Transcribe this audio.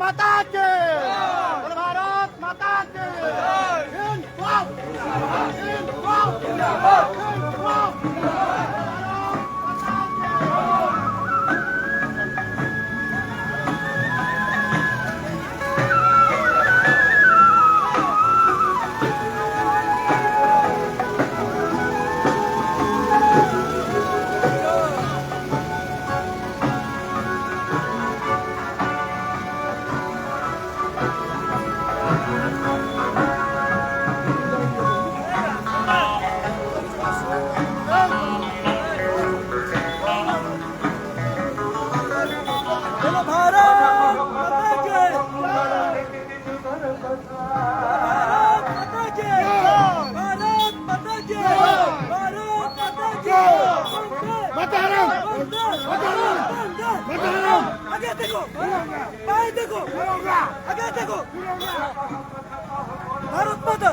माता की बोलो भारत माता की इनक्लाब इनक्लाब इनक्लाब आगे देखो, बाएं देखो, आगे देखो, भारत माता